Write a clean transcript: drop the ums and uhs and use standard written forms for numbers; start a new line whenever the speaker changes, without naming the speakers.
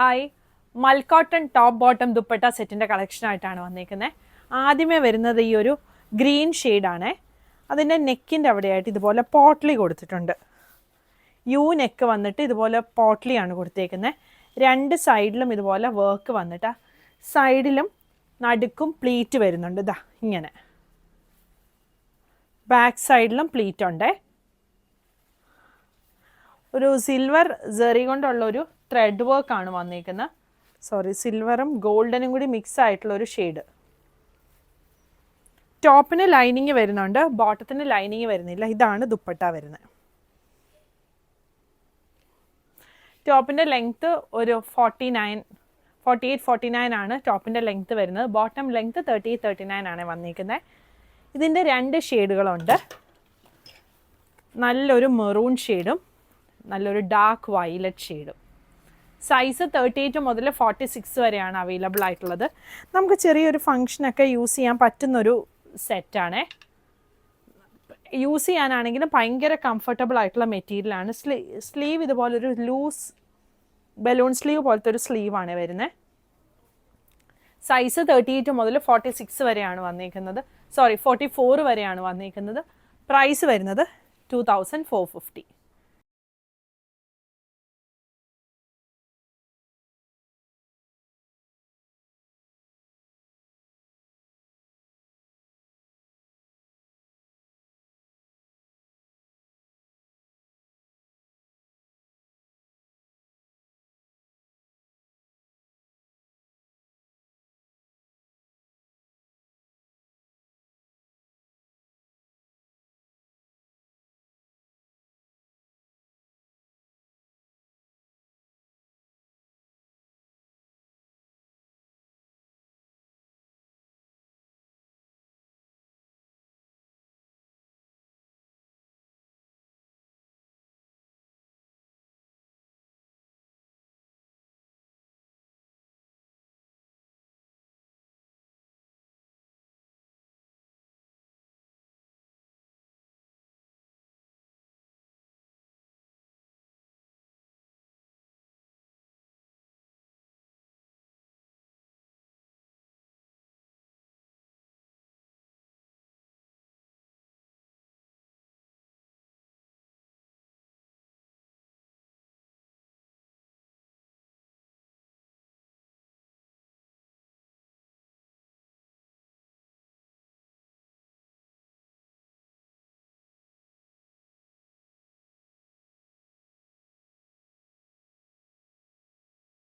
Hi, മൽക്കോട്ടൺ top bottom dupatta സെറ്റിൻ്റെ കളക്ഷനായിട്ടാണ് വന്നിരിക്കുന്നത്. ആദ്യമേ വരുന്നത് ഈ ഒരു ഗ്രീൻ ഷെയ്ഡാണ്. അതിൻ്റെ നെക്കിൻ്റെ അവിടെയായിട്ട് ഇതുപോലെ പോട്ട്ലി കൊടുത്തിട്ടുണ്ട്. യു നെക്ക് വന്നിട്ട് ഇതുപോലെ പോട്ട്ലിയാണ് കൊടുത്തേക്കുന്നത്. രണ്ട് സൈഡിലും ഇതുപോലെ വർക്ക് വന്നിട്ട് സൈഡിലും നടുക്കും പ്ലീറ്റ് വരുന്നുണ്ട്. ഇതാ ഇങ്ങനെ ബാക്ക് സൈഡിലും പ്ലീറ്റ് ഉണ്ട്. ഒരു സിൽവർ സെറി കൊണ്ടുള്ള ഒരു ത്രെഡ് വർക്കാണ് വന്നിരിക്കുന്നത്. സിൽവറും ഗോൾഡനും കൂടി മിക്സ് ആയിട്ടുള്ള ഒരു ഷെയ്ഡ്. ടോപ്പിന് ലൈനിങ് വരുന്നുണ്ട്, ബോട്ടത്തിന് ലൈനിങ് വരുന്നില്ല. ഇതാണ് ദുപ്പട്ട വരുന്നത്. ടോപ്പിൻ്റെ ലെങ്ത്ത് ഒരു 48-49 ആണ് ടോപ്പിൻ്റെ ലെങ്ത്ത് വരുന്നത്. ബോട്ടം ലെങ്ത്ത് 30-39 ആണ് വന്നിരിക്കുന്നത്. ഇതിൻ്റെ രണ്ട് ഷെയ്ഡുകളുണ്ട്. നല്ലൊരു മെറൂൺ ഷെയ്ഡും നല്ലൊരു ഡാർക്ക് വയലറ്റ് ഷെയ്ഡും. സൈസ് 38 മുതൽ 46 വരെയാണ് അവൈലബിൾ ആയിട്ടുള്ളത്. നമുക്ക് ചെറിയൊരു ഫങ്ഷനൊക്കെ യൂസ് ചെയ്യാൻ പറ്റുന്നൊരു സെറ്റാണ്. യൂസ് ചെയ്യാനാണെങ്കിലും ഭയങ്കര കംഫർട്ടബിൾ ആയിട്ടുള്ള മെറ്റീരിയലാണ്. സ്ലീവ് ഇതുപോലൊരു ലൂസ് ബലൂൺ സ്ലീവ് പോലത്തെ ഒരു സ്ലീവാണ് വരുന്നത്. സൈസ് 38 മുതൽ 46 വരെയാണ് വന്നിരിക്കുന്നത്. 44 വരെയാണ് വന്നിരിക്കുന്നത്. പ്രൈസ് വരുന്നത് 2450.